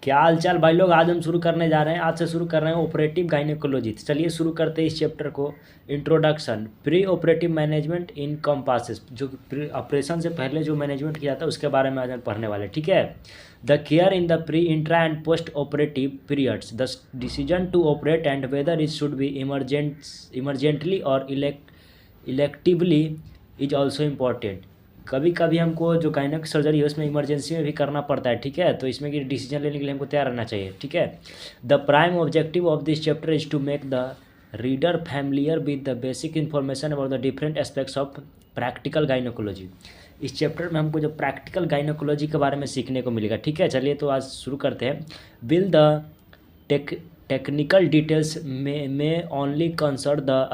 क्या हाल चाल भाई लोग। आज हम शुरू करने जा रहे हैं, आज से शुरू कर रहे हैं ऑपरेटिव गायनेकोलॉजी। तो चलिए शुरू करते हैं इस चैप्टर को। इंट्रोडक्शन, प्री ऑपरेटिव मैनेजमेंट इन कम्पासेस, जो कि ऑपरेशन से पहले जो मैनेजमेंट किया था उसके बारे में आज हम पढ़ने वाले, ठीक है। The care in the pre, intra and post operative periods, the decision to operate and whether it should be emergently और इलेक्टिवली इज ऑल्सो इम्पॉर्टेंट। कभी कभी हमको जो गायनेक सर्जरी है उसमें इमरजेंसी में भी करना पड़ता है, ठीक है। तो इसमें कि डिसीजन लेने के लिए हमको तैयार रहना चाहिए, ठीक है। The prime objective of this chapter is to make the reader familiar with the basic information about the different aspects of practical gynaecology. इस चैप्टर में हमको जो प्रैक्टिकल गायनेकोलॉजी के बारे में सीखने को मिलेगा, ठीक है। चलिए तो आज शुरू करते हैं। विल द टेक्निकल डिटेल्स में only concern the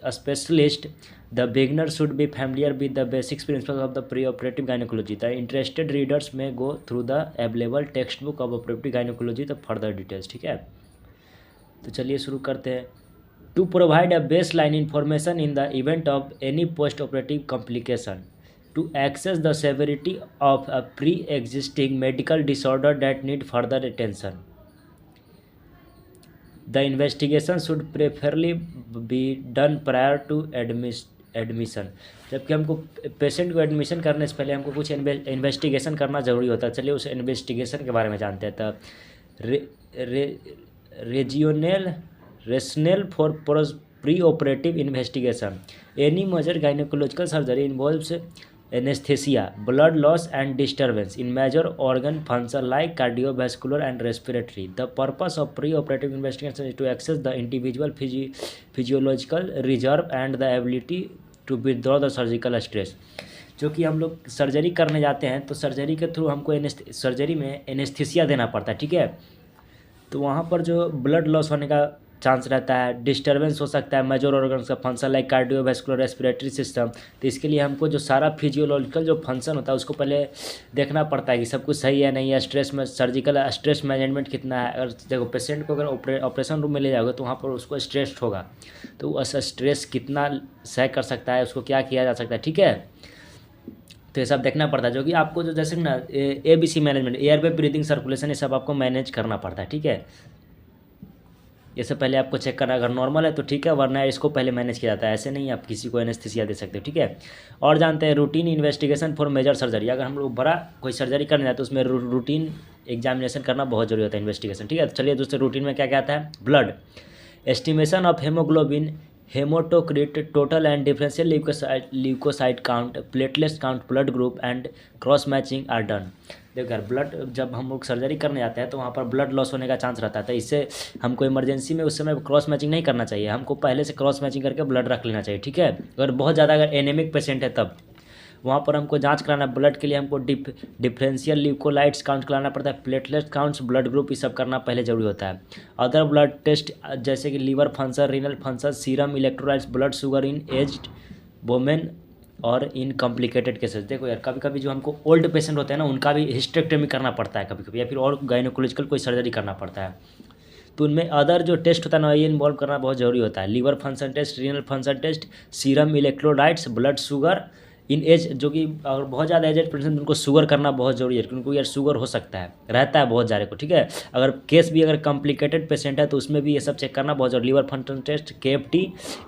specialist. The beginner should be familiar with the basic principles of the pre-operative gynecology. The interested readers may go through the available textbook of operative gynecology the further details, ठीक है। तो चलिए शुरू करते हैं। To provide a baseline information in the event of any post-operative complication, to assess the severity of a pre-existing medical disorder that need further attention. The investigation should preferably be done prior to admission. जबकि हमको patient को admission करने से पहले हमको कुछ investigation करना ज़रूरी होता है। चलिए उस इन्वेस्टिगेशन के बारे में जानते हैं। तो rational for pre operative investigation, any major gynaecological surgery involves anesthesia, blood loss and disturbance in major organ function like cardiovascular and respiratory. The purpose of pre-operative investigation is to assess the individual physiological reserve and the ability to withdraw the surgical stress. जो कि हम लोग surgery करने जाते हैं तो surgery के through हमको सर्जरी में एनेस्थीसिया देना पड़ता है, ठीक है। तो वहाँ पर जो ब्लड लॉस होने का चांस रहता है, डिस्टर्बेंस हो सकता है मेजर ऑर्गन्स का function like cardiovascular respiratory system. तो इसके लिए हमको जो सारा फिजियोलॉजिकल जो फंक्शन होता है उसको पहले देखना पड़ता है कि सब कुछ सही है नहीं है, स्ट्रेस में सर्जिकल स्ट्रेस मैनेजमेंट कितना है। अगर देखो पेशेंट को अगर ऑपरेशन रूम में ले जाओगे तो वहाँ पर उसको स्ट्रेस्ड होगा, तो उस स्ट्रेस कितना सह कर सकता है, उसको क्या किया जा सकता है, ठीक है। तो ये सब देखना पड़ता है, जो कि आपको जो जैसे ना ABC management, airway breathing circulation, ये सब आपको मैनेज करना पड़ता है, ठीक है। ये सब पहले आपको चेक करना, अगर नॉर्मल है तो ठीक है, वरना इसको पहले मैनेज किया जाता है। ऐसे नहीं आप किसी को एनेस्थीसिया दे सकते हो, ठीक है। और जानते हैं routine investigation for major surgery, अगर हम लोग बड़ा कोई सर्जरी करने जाते हैं तो उसमें रूटीन एग्जामिनेशन करना बहुत जरूरी होता है, इन्वेस्टिगेशन, ठीक है। तो चलिए दूसरे रूटीन में क्या क्या आता है। Blood estimation of haemoglobin, haematocrit, total and differential leucocyte count, platelets count, blood group and cross matching are done. देखो ब्लड, जब हम लोग सर्जरी करने जाते हैं तो वहाँ पर ब्लड लॉस होने का चांस रहता है, तो इससे हमको इमरजेंसी में उस समय क्रॉस मैचिंग नहीं करना चाहिए, हमको पहले से क्रॉस मैचिंग करके ब्लड रख लेना चाहिए, ठीक है। अगर बहुत ज़्यादा अगर एनेमिक पेशेंट है तब वहाँ पर हमको जांच कराना, ब्लड के लिए हमको डिफरेंशियल ल्यूकोलाइट्स काउंट कराना पड़ता है, प्लेटलेट काउंट्स, ब्लड ग्रुप, ये सब करना पहले जरूरी होता है। अदर ब्लड टेस्ट जैसे कि liver function, renal function, serum electrolytes, blood sugar in aged women और इन कॉम्प्लिकेटेड केसेस। देखो यार कभी कभी जो हमको ओल्ड पेशेंट होते हैं ना उनका भी हिस्टेक्टमी करना पड़ता है कभी कभी, या फिर और गायनेकोलॉजिकल कोई सर्जरी करना पड़ता है, तो उनमें अदर जो टेस्ट होता है ना ये इन्वॉल्व करना बहुत ज़रूरी होता है। Liver function test, renal function test, serum electrolytes, blood sugar in age, जो कि अगर बहुत ज़्यादा एजेड पेशेंट उनको शुगर करना बहुत ज़रूरी है, क्योंकि उनको यार शुगर हो सकता है, रहता है बहुत ज़्यादा को, ठीक है। अगर केस भी अगर कॉम्प्लिकेटेड पेशेंट है तो उसमें भी ये सब चेक करना बहुत जरूरी। Liver function test, KFT,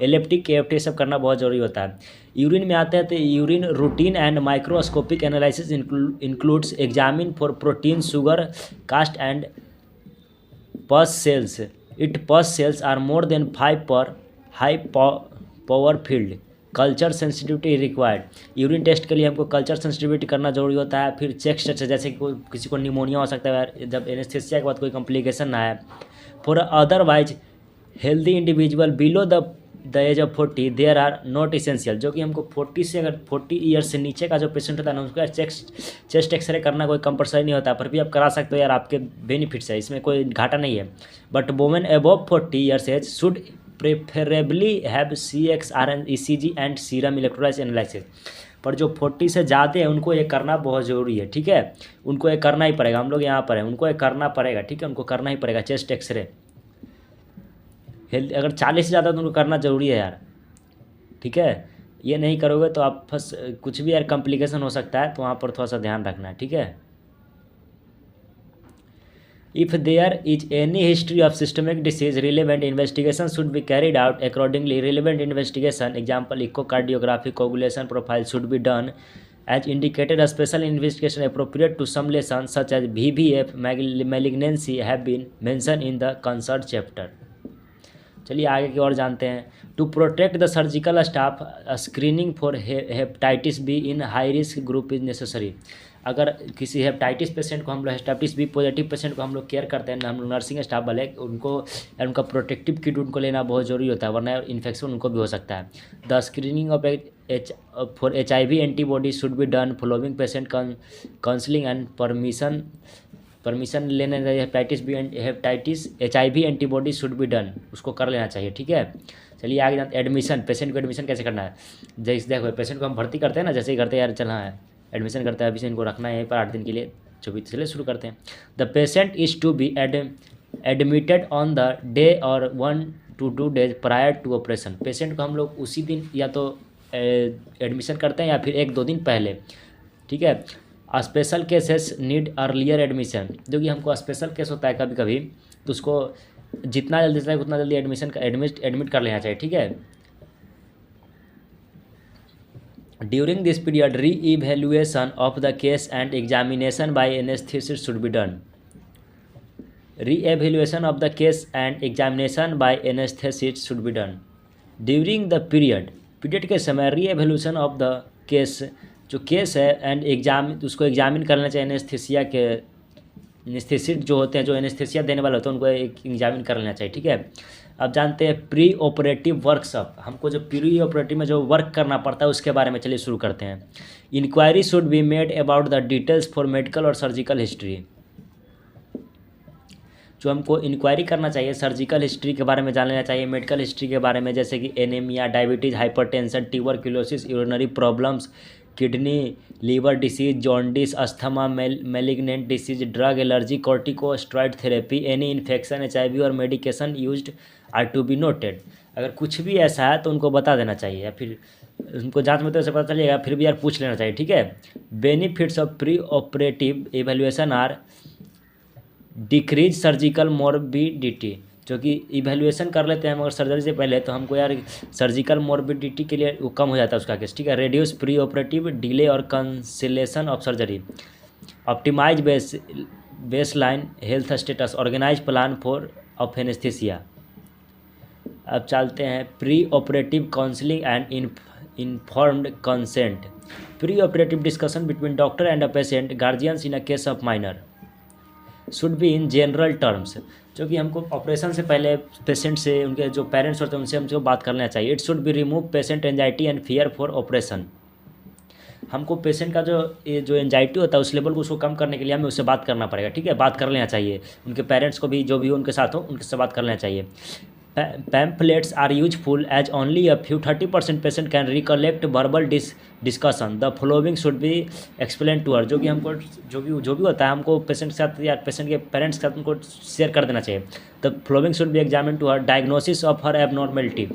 LFT, KFT सब करना बहुत ज़रूरी होता है। यूरिन में आते हैं तो urine routine and microscopic analysis includes examine for protein, sugar, cast and pus cells. It pus cells are more than 5 per high power field, culture sensitivity required. Urine test के लिए हमको कल्चर सेंसिटिविटी करना जरूरी होता है। फिर chest test, जैसे कि किसी को निमोनिया हो सकता है जब एनेस्थीसिया के बाद कोई कॉम्प्लिकेशन ना है। For otherwise healthy individual below the age of 40 there are not essential, जो कि हमको 40 से अगर 40 ईयर्स से नीचे का जो पेशेंट होता है ना उसको चेस्ट एक्सरे करना कोई कंपलसरी नहीं होता, पर भी आप करा सकते हो यार, आपके बेनिफिट्स है, इसमें कोई घाटा नहीं है। But women above 40 years age should preferably have CXRN, ECG and serum electrolytes analysis. पर जो 40 से ज़्यादा है उनको ये करना बहुत ज़रूरी है, ठीक है। उनको ये करना ही पड़ेगा, हम लोग यहाँ पर है उनको ये करना पड़ेगा, ठीक है, उनको करना ही पड़ेगा चेस्ट एक्सरे। हेल्थ अगर 40 से ज़्यादा तो उनको करना ज़रूरी है यार, ठीक है। ये नहीं करोगे तो आप कुछ भी यार कॉम्प्लिकेशन हो सकता है, तो वहाँ पर थोड़ा सा ध्यान रखना है, ठीक है। If there is any history of systemic disease, relevant investigation should be carried out accordingly. Relevant investigation, example echocardiography, coagulation profile should be done as indicated. A special investigation appropriate to some lesions such as VVF malignancy have been mentioned in the concerned chapter. चलिए आगे की ओर जानते हैं. To protect the surgical staff, screening for hepatitis B in high risk group is necessary. अगर किसी hepatitis patient को हम लोग हेपेटाइटिस बी पॉजिटिव पेशेंट को हम लोग केयर करते हैं, हम लोग नर्सिंग स्टाफ वाले, उनको उनका प्रोटेक्टिव किट उनको लेना बहुत ज़रूरी होता है, वरना इन्फेक्शन उनको भी हो सकता है. The screening of for HIV antibody should be done following patient counselling and permission लेने चाहिए. Hepatitis HIV antibody should be done, उसको कर लेना चाहिए. ठीक है, चलिए आगे जानते. एडमिशन, पेशेंट को एडमिशन कैसे करना है. जैसे देखो पेशेंट को हम भर्ती करते हैं ना, जैसे ही करते हैं यार चलना है एडमिशन करते हैं, अभी से इनको रखना है यहीं पर 8 दिन के लिए, चलिए शुरू करते हैं. The patient is to be admitted on the day or 1 to 2 days prior to operation. Patient को हम लोग उसी दिन या तो एडमिशन करते हैं या फिर 1-2 दिन पहले. ठीक है. Special cases need earlier admission, जो कि हमको स्पेशल केस होता है कभी कभी, तो उसको जितना जल्दी से उतना जल्दी एडमिट कर लेना चाहिए. ठीक है. During this period re evaluation of the case and examination by anaesthetist should be done. Re evaluation of the case and examination by anaesthetist should be done. During the period के समय re evaluation of the case, जो case है and exam, उसको examine करना चाहिए. Anaesthesia के anaesthetist जो होते हैं, जो एनेस्थेसिया देने वाले होते हैं, उनको एग्जामिन कर लेना चाहिए. ठीक है. अब जानते हैं प्री ऑपरेटिव वर्कशॉप. हमको जो प्री ऑपरेटिव में जो वर्क करना पड़ता है उसके बारे में चलिए शुरू करते हैं. Inquiry should be made about the details for medical और सर्जिकल हिस्ट्री. जो हमको इंक्वायरी करना चाहिए सर्जिकल हिस्ट्री के बारे में जान लेना चाहिए, मेडिकल हिस्ट्री के बारे में, जैसे कि anaemia, diabetes, hypertension, tuberculosis, urinary problems, kidney, liver disease, jaundice, asthma, malignant disease, drug allergy, corticosteroid therapy, any infection, HIV और medication used are to be noted. अगर कुछ भी ऐसा है तो उनको बता देना चाहिए, या फिर उनको जांच में तो ऐसे पता चलेगा, फिर भी यार पूछ लेना चाहिए. ठीक है. Benefits of pre operative evaluation are decrease surgical morbidity. जो कि इवेल्युएशन कर लेते हैं मगर सर्जरी से पहले, तो हमको यार सर्जिकल मोरबिडिटी के लिए वो कम हो जाता है उसका केस. ठीक है. रेड्यूस प्री ऑपरेटिव डिले और cancellation of surgery. Optimise base line health status, organise plan for of anaesthesia. अब चलते हैं pre operative counselling and informed consent. Pre operative discussion between doctor and a patient guardians in a case of minor should be in general terms. जो कि हमको operation से पहले patient से, उनके जो पेरेंट्स होते हैं उनसे हमको बात करना चाहिए. It should be remove patient anxiety and fear for operation. हमको पेशेंट का जो एंजाइटी होता है उस लेवल को उसको कम करने के लिए हमें उससे बात करना पड़ेगा. ठीक है. बात कर लेना चाहिए. उनके पेरेंट्स को भी, जो भी उनके साथ हो, उनसे बात कर लेना चाहिए. Pamphlets are useful as only a few 30% patient can recollect verbal discussion. The following should be explained to her. जो कि हमको जो भी होता है हमको पेशेंट के साथ या पेशेंट के पेरेंट्स के साथ उनको शेयर कर देना चाहिए. The following should be examined to her. Diagnosis of her abnormality.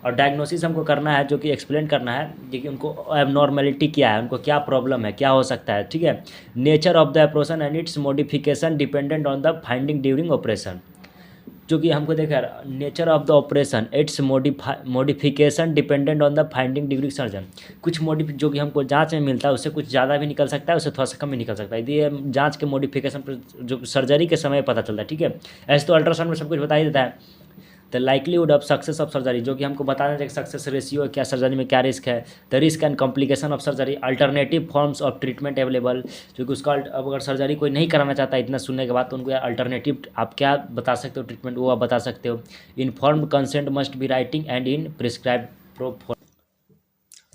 और डायग्नोसिस हमको करना है, जो कि एक्सप्लेन करना है कि उनको एबनॉर्मेलिटी क्या है, उनको क्या प्रॉब्लम है, क्या हो सकता है. ठीक है. Nature of the operation and it's modification dependent on the finding during operation. जो कि हमको देखा nature of the operation it's modification dependent on the finding during surgeon. कुछ जो कि हमको जांच में मिलता है उससे कुछ ज़्यादा भी निकल सकता है, उससे थोड़ा सा कम भी निकल सकता है. ये जांच के मॉडिफिकेशन पर जो सर्जरी के समय पता चलता है. ठीक है. ऐसे तो अल्ट्रासाउंड में सब कुछ बता ही देता है. The likelihood of success of surgery, जो कि हमको बताना चाहिए सक्सेस रेशियो क्या सर्जरी में क्या रिस्क है. The risk and complication of surgery. Alternative forms of treatment available, जो कि उसका अब अगर सर्जरी कोई नहीं कराना चाहता इतना सुनने के बाद, तो उनको यार अल्टरनेटिव आप क्या बता सकते हो ट्रीटमेंट, वो आप बता सकते हो. Informed consent must be writing and in prescribe proforma.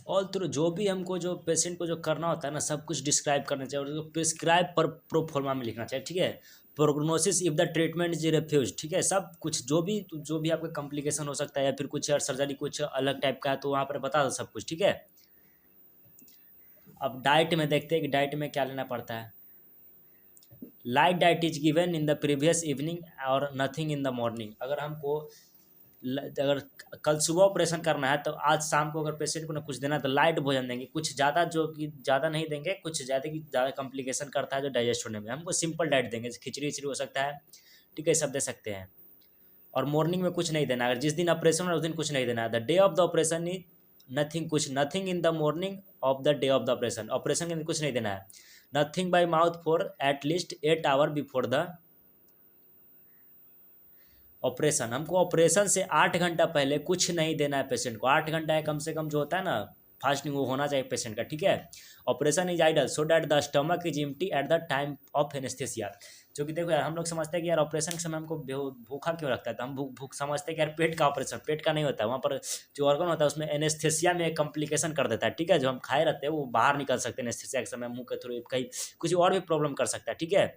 All through जो भी हमको जो पेशेंट को जो करना होता है ना, सब कुछ डिस्क्राइब करना चाहिए और प्रिस्क्राइब पर प्रोफॉर्मा में लिखना चाहिए. ठीक है. Prognosis if the treatment is refuse. ठीक है. सब कुछ जो भी आपका कॉम्प्लिकेशन हो सकता है या फिर कुछ सर्जरी कुछ अलग टाइप का है, तो वहाँ पर बता दो सब कुछ. ठीक है. अब डाइट में देखते हैं कि डाइट में क्या लेना पड़ता है. Light diet is given in the previous evening और नथिंग इन द मॉर्निंग. अगर हमको अगर कल सुबह ऑपरेशन करना है तो आज शाम को अगर पेशेंट को ना कुछ देना है तो लाइट भोजन देंगे, कुछ ज़्यादा जो कि ज़्यादा नहीं देंगे, कुछ ज़्यादा की ज़्यादा कॉम्प्लिकेशन करता है जो डाइजेस्ट होने में, हमको सिंपल डाइट देंगे, जैसे खिचड़ी विचड़ी हो सकता है, ठीक है, सब दे सकते हैं। और मॉर्निंग में कुछ नहीं देना, अगर जिस दिन ऑपरेशन हो उस दिन कुछ नहीं देना है। The day of the operation is nothing, कुछ nothing in the morning of the day of the operation, operation के दिन कुछ नहीं देना है। Nothing by mouth for at least 8 hour before the operation, हमको ऑपरेशन से 8 घंटा पहले कुछ नहीं देना है पेशेंट को। 8 घंटा है कम से कम जो होता है ना फास्टिंग, वो होना चाहिए पेशेंट का, ठीक है। Operation is idle so that the stomach is empty at the time of anaesthesia. जो कि देखो यार, हम लोग समझते हैं कि यार ऑपरेशन के समय हमको भूखा क्यों रखता है, तो हम भूख समझते हैं कि यार पेट का ऑपरेशन, पेट का नहीं होता है, वहाँ पर जो ऑर्गन होता है उसमें एनेस्थेसिया में कॉम्प्लिकेशन कर देता है, ठीक है। जो हम खाए रहते हैं वो बाहर निकल सकते हैं एनेस्थेसिया के समय, मुंह के थ्रू कहीं कुछ और भी प्रॉब्लम कर सकता है, ठीक है।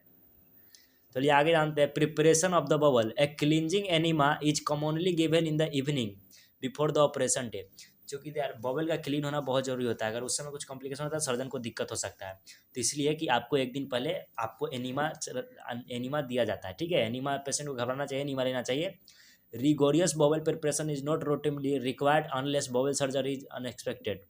चलिए आगे जानते हैं। Preparation of the bowel, a cleansing enema is commonly given in the evening before the operation day. जो कि यार बबल का क्लीन होना बहुत जरूरी होता है, अगर उस समय कुछ कॉम्प्लिकेशन होता है सर्जन को दिक्कत हो सकता है, तो इसलिए कि आपको एक दिन पहले आपको एनिमा दिया जाता है, ठीक है। एनिमा पेशेंट को घबराना चाहिए, एनिमा लेना चाहिए। Rigorous bowel preparation is not routinely required unless bowel surgery is unexpected.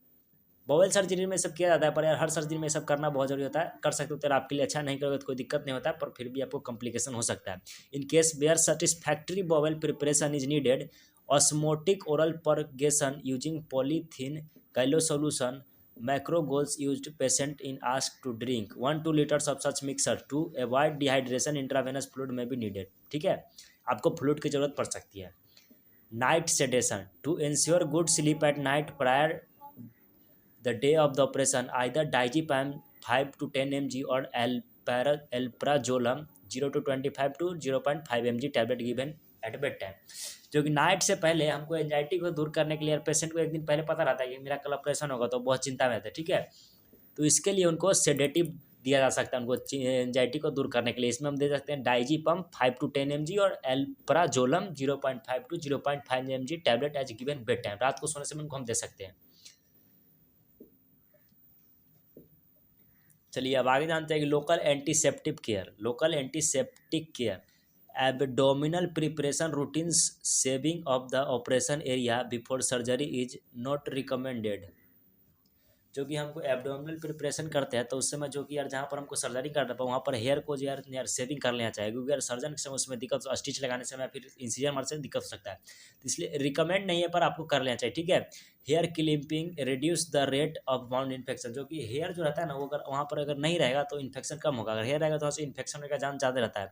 Bowel surgery में सब किया जाता है, पर यार हर सर्जरी में सब करना बहुत जरूरी होता है। कर सकते हो तो आपके लिए अच्छा, नहीं करोगे तो कोई दिक्कत नहीं होता है, पर फिर भी आपको कॉम्प्लिकेशन हो सकता है। In case where satisfactory bowel preparation is needed, osmotic oral purgation using polyethylene glycol solution macrogols used patient in ask to drink 1-2 litres of such mixture to avoid dehydration, intravenous fluid में भी needed, ठीक है। आपको fluid की जरूरत पड़ सकती है। Night sedation to ensure good sleep at night prior the day of the operation, either diazepam 5 to 10 mg or alprazolam 0 to 25 to 0.5 mg tablet given at bed time। जो कि नाइट से पहले हमको एंजाइटी को दूर करने के लिए पेशेंट को एक दिन पहले पता रहता है कि मेरा कल ऑपरेशन होगा, तो बहुत चिंता में रहता है, ठीक है। तो इसके लिए उनको सेडेटिव दिया जा सकता है उनको एंजाइटी को दूर करने के लिए। इसमें हम दे सकते हैं डाइजीपम 5 to 10 mg और alprazolam 0.5 to 0.5 mg tablet as given bed time, रात को सोने से उनको हम दे सकते हैं। चलिए अब आगे जानते हैं कि local antiseptic care, local antiseptic care, abdominal preparation routines saving of the operation area before surgery is not recommended. जो कि हमको एब्डोमिनल प्रिपरेशन करते हैं तो उस समय जो कि यार जहाँ पर हमको सर्जरी करना है वहाँ पर हेयर को जो यार सेविंग कर लेना चाहिए, क्योंकि यार सर्जन के समय उसमें दिक्कत, स्टिच लगाने समय फिर इंसिजन मारने से दिक्कत हो सकता है, तो इसलिए रिकमेंड नहीं है पर आपको कर लेना चाहिए, ठीक है। Hair clipping reduce the rate of wound infection, जो कि हेयर जो रहता है ना वो अगर वहाँ पर अगर नहीं रहेगा तो इन्फेक्शन कम होगा, अगर हेयर रहेगा तो वहाँ से इन्फेक्शन होने का चांस ज़्यादा रहता है।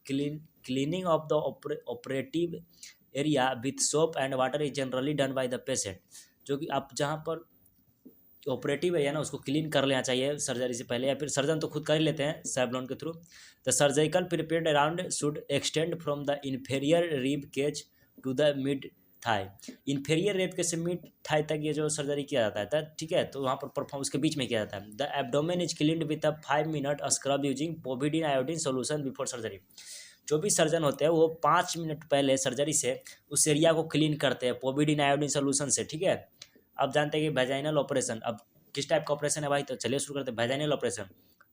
Cleaning of the operative area with soap and water is generally done by the patient. जो कि आप जहाँ पर ऑपरेटिव है ना उसको क्लीन कर लेना चाहिए सर्जरी से पहले, या फिर सर्जन तो खुद कर ही लेते हैं सैवलॉन के थ्रू। The surgical prepared around should extend from the inferior rib cage to the mid thigh. Inferior rib cage से मिड थाई तक ये जो सर्जरी किया जाता है, ठीक है, तो वहाँ पर परफॉर्म उसके बीच में किया जाता है। The abdomen is cleaned with a 5 minute scrub using povidone iodine solution before surgery. जो भी सर्जन होते हैं वो 5 मिनट पहले सर्जरी से उस एरिया को क्लीन करते हैं पोविडीन आयोडीन सोल्यूशन से, ठीक है। अब जानते हैं कि वेजाइनल ऑपरेशन, अब किस टाइप का ऑपरेशन है भाई, तो चलिए शुरू करते हैं vaginal operation.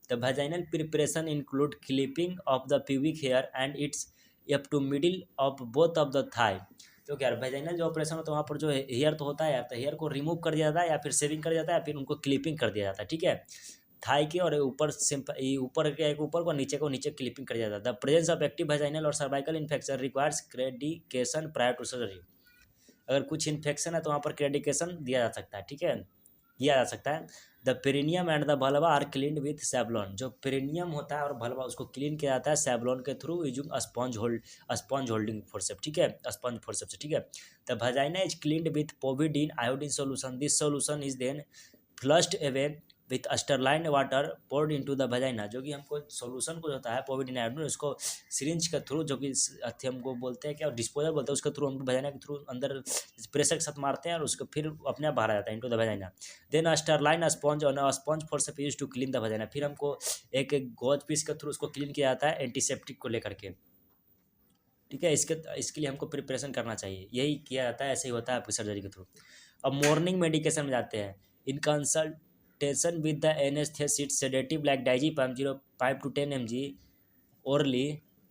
The vaginal preparation include clipping of the pubic hair and its up to middle of both of the thigh. तो क्या वेजाइनल जो ऑपरेशन होता है वहाँ पर जो हेयर तो होता है यार, तो हेयर को रिमूव कर दिया जाता है या फिर सेविंग कर दिया जाता है या फिर उनको क्लिपिंग कर दिया जाता है, ठीक है। थाई के और ऊपर ऊपर के ऊपर को नीचे क्लिपिंग कर दिया जाता है। The presence of active vaginal और cervical infection requires eradication prior to surgery. अगर कुछ इन्फेक्शन है तो वहाँ पर क्रेडिकेशन दिया जा सकता है, ठीक है, किया जा सकता है। The perineum and the vulva are clean with Savlon. जो पेरिनियम होता है और भलवा उसको क्लीन किया जाता है सैवलॉन के through using sponge holding forcep, ठीक है, स्पॉन्ज फोर्सेप से, ठीक है। The vagina is cleaned with povidone iodine solution. This solution is then flushed away with sterile water poured into the vagina. जो कि हमको सोल्यूशन को होता है पोविडीन आयोडीन, उसको सिरिंज के थ्रू, जो कि हमको बोलते हैं क्या डिस्पोजल बोलते हैं, उसके थ्रू हम वजाइना के थ्रू अंदर प्रेशर के साथ मारते हैं और उसको फिर अपने आप बाहर आ जाता है into the vagina. Then sterile sponge और sponge forcep used to clean the vagina. फिर हमको एक गॉज पीस के थ्रू उसको क्लीन किया जाता है एंटीसेप्टिक को लेकर के, ठीक है। इसके लिए हमको प्रिपरेशन करना चाहिए, यही किया जाता है, ऐसे ही होता है आपकी सर्जरी के थ्रू। अब मॉर्निंग मेडिकेशन में जाते हैं। In consultation with the anaesthetist sedative like diazepam 0.5 to 10 mg orally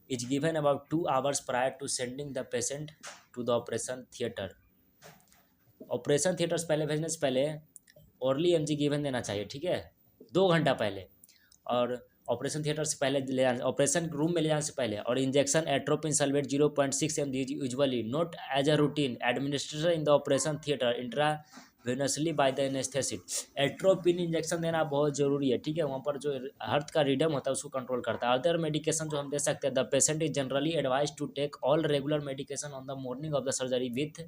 is given about 2 hours prior to sending the patient to the operation theater. Operation theatre से पहले भेजने से पहले ओरली एमजी गिवन देना चाहिए, ठीक है, 2 घंटा पहले। और ऑपरेशन थिएटर से पहले ले जाने, ऑपरेशन रूम में ले जाने से पहले। और injection atropine sulphate 0.6 mg usually not as a routine administration in the operation theatre intravenously by the anaesthetist. Atropine injection देना बहुत जरूरी है, ठीक है, वहाँ पर जो हार्ट का रिदम होता है उसको कंट्रोल करता है। अदर मेडिकेशन जो हम दे सकते हैं, the patient is generally advise to take all regular medication on the morning of the surgery with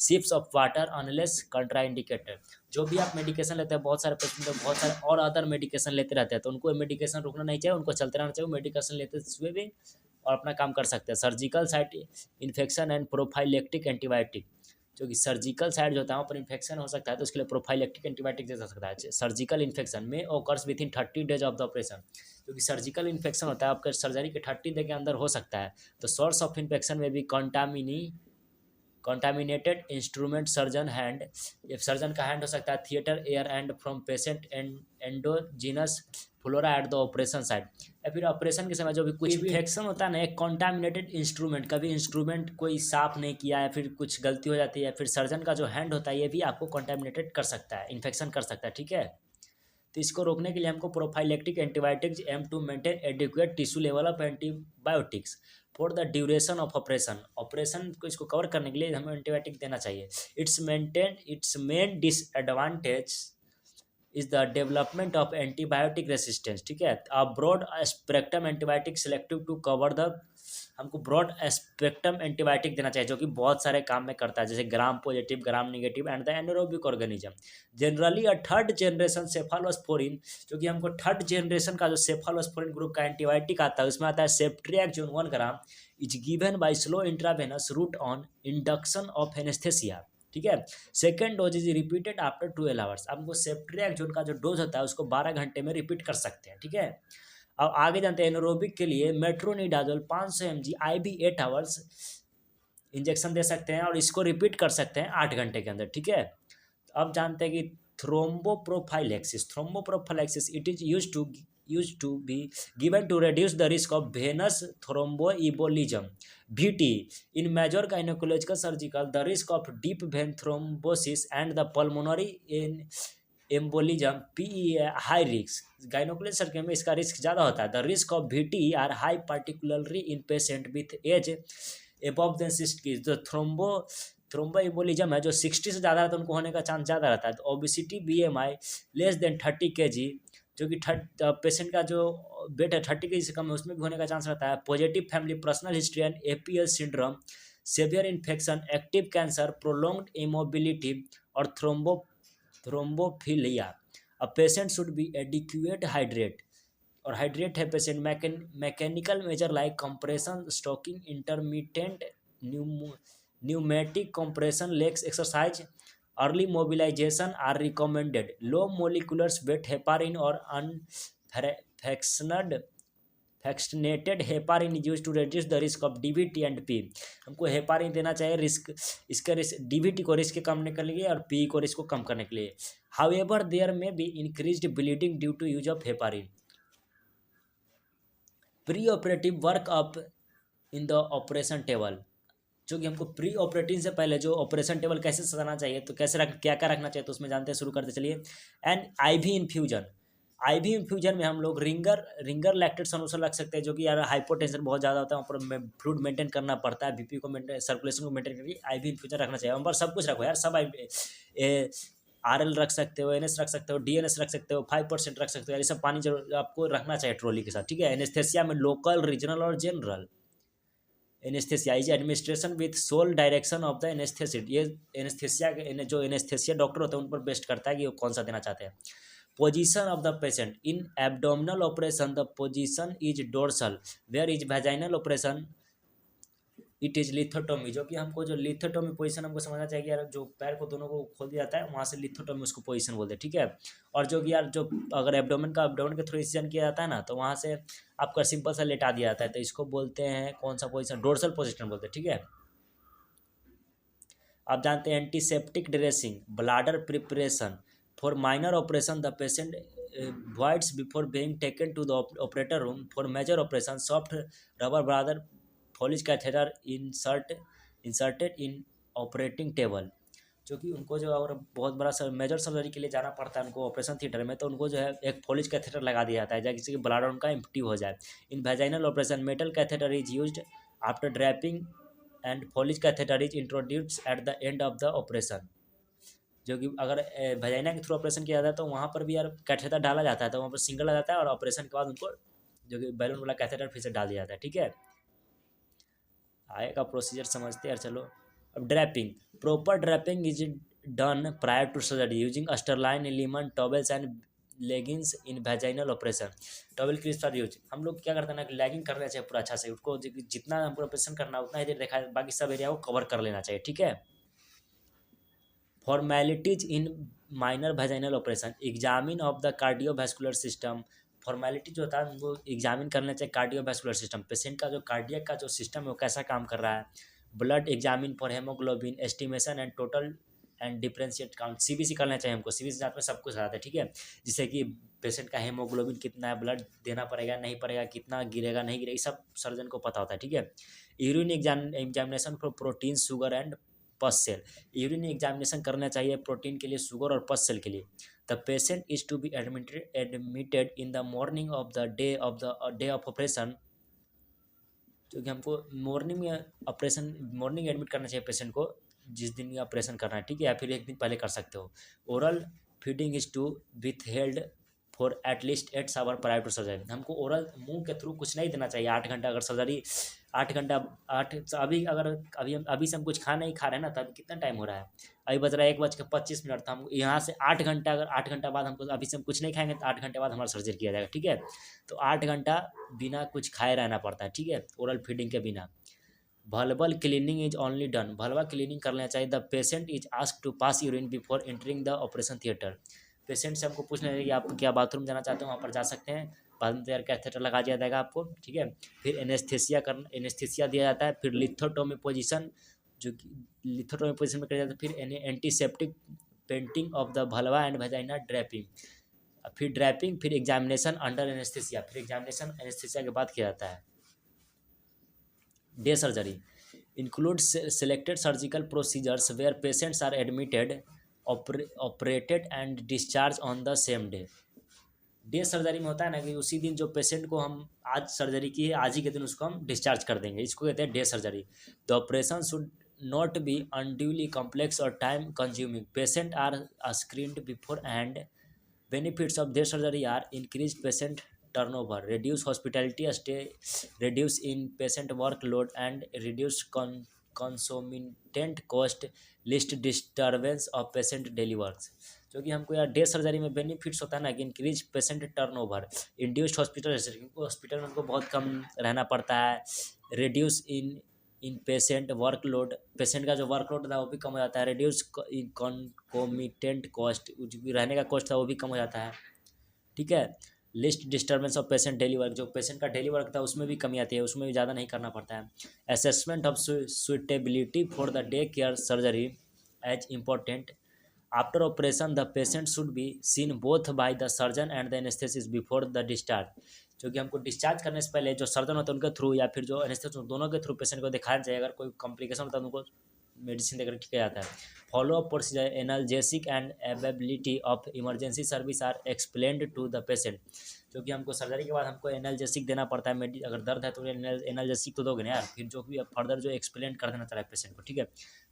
sips of water unless contraindicated. जो भी आप मेडिकेशन लेते हैं, बहुत सारे पेशेंट तो बहुत सारे और अदर मेडिकेशन लेते रहते हैं, तो उनको मेडिकेशन रुकना नहीं चाहिए, उनको चलते रहना चाहिए मेडिकेशन लेते हुए भी, और अपना काम कर सकते हैं। Surgical site infection and prophylactic antibiotic, जो कि सर्जिकल साइड जो होता है वहाँ पर इन्फेक्शन हो सकता है, तो उसके लिए प्रोफाइलेक्टिक एंटीबायोटिक दे सकता है। सर्जिकल इन्फेक्शन में occurs with in 30 days of the operation, क्योंकि सर्जिकल इन्फेक्शन होता है आपके सर्जरी के 30 day के अंदर हो सकता है। तो सोर्स ऑफ इन्फेक्शन में भी कंटामिनेटेड इंस्ट्रूमेंट सर्जन हैंड, ये सर्जन का हैंड हो सकता है, theatre air and from patient endogenous flora at the operation side. या फिर ऑपरेशन के समय जो भी कुछ भी इन्फेक्शन होता है ना, एक कंटामिनेटेड इंस्ट्रूमेंट, कभी इंस्ट्रूमेंट कोई साफ नहीं किया है, फिर कुछ गलती हो जाती है, फिर सर्जन का जो हैंड होता है ये भी आपको कंटामिनेटेड कर सकता है, इन्फेक्शन कर सकता है, ठीक है। तो इसको रोकने के लिए हमको prophylactic antibiotics aim to maintain adequate tissue level of antibiotics for the duration of operation को इसको कवर करने के लिए हमें एंटीबायोटिक देना चाहिए। Its main disadvantage is the development of antibiotic resistance, ठीक है। A broad spectrum antibiotic selective to cover the, हमको ब्रॉड स्पेक्ट्रम एंटीबायोटिक देना चाहिए जो कि बहुत सारे काम में करता है, जैसे gram positive, gram negative and the anaerobic organism. Generally a third generation cephalosporin, जो कि हमको थर्ड जनरेशन का जो सेफालोस्पोरिन ग्रुप का एंटीबायोटिक आता है उसमें आता है ceftriaxone 1 gram is given by slow intravenous route on induction of anaesthesia, ठीक है। Second dose is repeated after 12 hours. हमको सेफ्ट्रियाक्सोन का जो डोज होता है उसको 12 घंटे में रिपीट कर सकते हैं, ठीक है। अब आगे जानते हैं एनोरोबिक के लिए metronidazole 500 mg IV 8 hours injection दे सकते हैं और इसको रिपीट कर सकते हैं 8 घंटे के अंदर, ठीक है। अब जानते हैं कि thromboprophylaxis it is used to be given to reduce the risk of venous thromboembolism VT in major gynecological surgical, the risk of deep vein thrombosis and the pulmonary embolism PE high risk। Gynaecology surgery में इसका risk ज़्यादा होता है। The risk of VT are high particularly in patient with age above than 60। जो thromboembolism है जो 60 से ज़्यादा रहता है उनको होने का चांस ज़्यादा रहता है। तो obesity BMI less than 30 kg, जो कि पेशेंट का जो वेट है 30 kg से कम है उसमें भी होने का चांस रहता है। Positive family, personal history and APL syndrome, severe infection, active cancer, prolonged immobility और thrombophilia. A patient should be adequate hydrate, और हाइड्रेट है patient. Mechanical measure like compression, stocking, intermediate pneumatic compression, legs exercise, early mobilisation are recommended. Low moleculars weight heparin और fractionated heparin use to reduce the risk of DVT and P। हमको heparin देना चाहिए इसका DVT को risk कम करने के लिए और P को रिस्क को कम करने के लिए। However there may be increased bleeding due to use of heparin. Pre operative workup in the operation table, जो कि हमको प्री ऑपरेटिव से पहले जो ऑपरेशन टेबल कैसे सजाना चाहिए, तो कैसे क्या क्या रखना चाहिए, तो उसमें जानते हैं, शुरू करते चलिए। And IV infusion, IV infusion में हम लोग रिंगर लैक्टेट सोल्यूशन रख सकते हैं, जो कि यार हाइपोटेंशन बहुत ज़्यादा होता है, वहाँ पर फ्लूइड मेंटेन करना पड़ता है, BP को मेंटेन, सर्कुलेशन को मेंटेन करके IV इन्फ्यूजन रखना चाहिए। वहाँ पर सब कुछ रखो यार, सब RL रख सकते हो, NS रख सकते हो, DNS रख सकते हो, 5% रख सकते हो, ये सब पानी जरूर आपको रखना चाहिए ट्रॉली के साथ, ठीक है। एनेस्थेसिया में लोकल, रीजनल और general anaesthesia is administration with sole direction of the anaesthetist. ये एनेस्थेसिया के जो एनेस्थेसिया डॉक्टर होते हैं उन पर बेस्ट करता है कि वो कौन सा देना चाहते हैं। Position of the patient in abdominal operation the position is dorsal, where is vaginal operation it is lithotomy. जो कि हमको जो लिथोटोमी पोजीशन हमको समझना चाहिए कि यार जो पैर को दोनों को खोल दिया जाता है वहाँ से लिथोटोमी उसको पोजीशन बोलते हैं, ठीक है। और जो कि यार जो अगर एब्डोमेन के थ्रू इंसिजन किया जाता है ना, तो वहाँ से आपका सिंपल सा लेटा दिया जाता है, तो इसको बोलते हैं कौन सा पोजीशन, डोर्सल पोजीशन बोलते हैं, ठीक है। आप जानते हैं antiseptic dressing, bladder preparation for minor operation the patient voids before being taken to the operator room for major operation. Soft rubber brother Foley catheter inserted in operating table, जो कि उनको जो अगर बहुत बड़ा मेजर सर्जरी के लिए जाना पड़ता है उनको ऑपरेशन थिएटर में, तो उनको जो है एक फोलिज कैथेटर लगा दिया जाता है जिससे कि ब्लड उनका इम्प्टी हो जाए। In vaginal operation metal catheter is used after draping and Foley's catheter is introduced at the end of the operation. जो कि अगर वेजाइना के थ्रू ऑपरेशन किया जाता है तो वहाँ पर भी यार कैथेटर डाला जाता है, तो वहाँ पर सिंगल आ जाता है और ऑपरेशन के बाद उनको जो कि बैलून वाला कैथेटर फिर से डाल दिया जाता है। ठीक है, आगे का प्रोसीजर समझते हैं यार। चलो अब draping, proper draping is done prior to surgery using sterile linen towels and leggings in vaginal operation. Towel की सर यूज हम लोग क्या करते हैं ना कि लेगिंग करना चाहिए पूरा अच्छा से, उसको जितना हमको ऑपरेशन करना उतना ही देर देखा, बाकी सब एरिया को कवर कर लेना चाहिए। ठीक है, formalities in minor vaginal operation, examine of the cardiovascular system. Formality जो होता है उनको एग्जामिन करना चाहिए कार्डियोवैस्कुलर सिस्टम, पेशेंट का जो कार्डियक का जो सिस्टम है वो कैसा काम कर रहा है। Blood examine for haemoglobin estimation and total and differentiate count, CBC करना चाहिए हमको, सीबीसी जांच में सब कुछ आता है। ठीक है, जिससे कि पेशेंट का हेमोग्लोबिन कितना है, ब्लड देना पड़ेगा नहीं पड़ेगा, कितना गिरेगा नहीं गिरेगा, ये सब सर्जन को पता होता है। ठीक है, urine examination for protein sugar and pus cell, urine examination करना चाहिए प्रोटीन के लिए, शुगर और पस सेल के लिए। The patient is to be admitted in the morning of the day of operation, जो कि हमको मॉर्निंग में ऑपरेशन मॉर्निंग एडमिट करना चाहिए पेशेंट को जिस दिन का ऑपरेशन करना है। ठीक है, या फिर एक दिन पहले कर सकते हो। Oral feeding is to with for at least 8 hour prior to surgery, हमको ओरल मुंह के थ्रू कुछ नहीं देना चाहिए 8 घंटा, अगर सर्जरी 8 घंटा 8 अभी अगर अभी से हम कुछ खा नहीं खा रहे हैं ना, तो अभी कितना टाइम हो रहा है, अभी बज रहा है 1:25, तो हम यहाँ से 8 घंटा, अगर 8 घंटा बाद हमको अभी से हम कुछ नहीं खाएंगे तो 8 घंटे बाद हमारा सर्जरी किया जाएगा। ठीक है, तो 8 घंटा बिना कुछ खाए रहना पड़ता है। ठीक है, ओरल फीडिंग के बिना। Vulval cleaning is only done, vulva cleaning करना चाहिए। The patient is asked to pass urine before entering the operation theatre, patient से हमको पूछना है कि आप क्या बाथरूम जाना चाहते हो, वहाँ पर जा सकते हैं, बाद में तैयार कैथेटर लगा दिया जाएगा आपको। ठीक है, फिर एनेस्थेसिया दिया जाता है, फिर लिथोटोमी पोजीशन, जो कि लिथोटोमी पोजीशन में किया जाता है, फिर antiseptic painting of the vulva and vagina draping, फिर ड्रैपिंग, फिर एग्जामिनेशन अंडर एनेस्थेसिया, फिर एग्जामिनेशन एनेस्थेसिया के बाद किया जाता है। Day surgery includes selected surgical procedures where patients are admitted, operated and discharged on the same day। Day surgery में होता है ना कि उसी दिन जो पेशेंट को हम आज सर्जरी की है आज ही के दिन उसको हम डिस्चार्ज कर देंगे, इसको कहते हैं day surgery. The operation should not be unduly complex और time consuming, patient are screened before and benefits of day surgery are increase patient turnover, reduce hospitality stay, reduce in patient workload and reduce concomitant cost, least disturbance of patient daily works। जो कि हमको यार day surgery में benefits होता है ना कि increase patient turnover, induced hospital में हमको बहुत कम रहना पड़ता है, reduce in patient workload, patient का जो वर्कलोड था वो भी कम हो जाता है, रिड्यूस इन कॉन्कोमिटेंट कॉस्ट, रहने का कॉस्ट था वो भी कम हो जाता है। ठीक है, list disturbance of patient daily work, जो पेशेंट का डेली वर्क था उसमें भी कमी आती है, उसमें भी ज़्यादा नहीं करना पड़ता है। Assessment of suitability for the day care surgery as important, after operation the patient should be seen both by the surgeon and the anaesthetist before the discharge, जो कि हमको डिस्चार्ज करने से पहले जो सर्जन होता है उनके थ्रू या फिर जो एनेस्थेसिस्ट दोनों के थ्रू पेशेंट को दिखाना चाहिए, अगर कोई कॉम्प्लिकेशन होता है तो उनको मेडिसिन देकर ठीक किया जाता है। Follow up procedure analgesic and availability of emergency service are explained to the patient, जो कि हमको सर्जरी के बाद हमको एनाल्जेसिक देना पड़ता है, अगर दर्द है तो एनाल्जेसिक तो दोगे ना यार, फिर जो भी फर्दर जो एक्सप्लेन कर देना चाहिए पेशेंट को। ठीक है,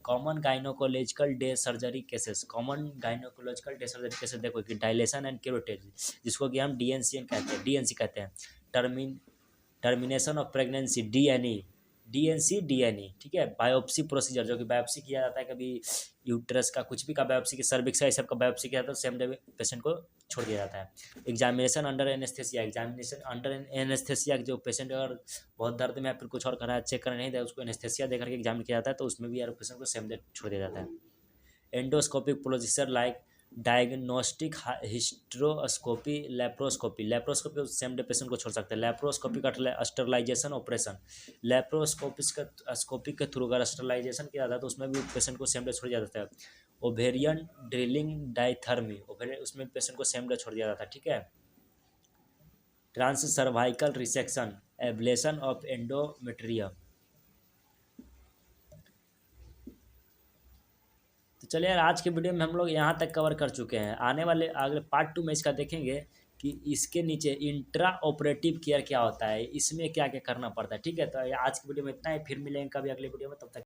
common gynaecological day surgery cases, common gynaecological day surgery cases देखो कि डायलेशन एंड केरोटेज, जिसको कि हम डीएनसी कहते हैं, टर्मिनेशन ऑफ प्रेगनेंसी डीएनई। ठीक है, बायोप्सी प्रोसीजर, जो कि बायोप्सी किया जाता है, कभी यूट्रस का कुछ भी का बायोप्सी, सर्विक्स का, सब का बायोप्सी किया जाता है, तो सेम डे पेशेंट को छोड़ दिया जाता है। एग्जामिनेशन अंडर एनेस्थेसिया, जो पेशेंट अगर बहुत दर्द में या फिर कुछ और कर रहा है, चेक करने नहीं दे, उसको एनेस्थेसिया देकर के एग्जामिन किया जाता है, तो उसमें भी यार पेशेंट को सेम डे छोड़ दिया जाता है। Endoscopic procedure like diagnostic hysteroscopy laparoscopy same day patient को छोड़ सकते हैं। लेप्रोस्कोपिक स्टरलाइजेशन ऑपरेशन, लेप्रोस्कोपी के थ्रू अगर स्टरलाइजेशन किया जाता है तो उसमें भी पेशेंट को सेम डे छोड़ दिया जाता है। ओवेरियन ड्रिलिंग डायथर्मी, उसमें पेशेंट को सेम डे छोड़ दिया जाता है, ठीक है। Trans cervical resection, ablation of endometrium. तो चलिए यार, आज के वीडियो में हम लोग यहाँ तक कवर कर चुके हैं। आने वाले अगले पार्ट 2 में इसका देखेंगे कि इसके नीचे इंट्रा ऑपरेटिव केयर क्या होता है, इसमें क्या क्या करना पड़ता है, ठीक है। तो आज की वीडियो में इतना ही, फिर मिलेंगे कभी अगले वीडियो में, तब तक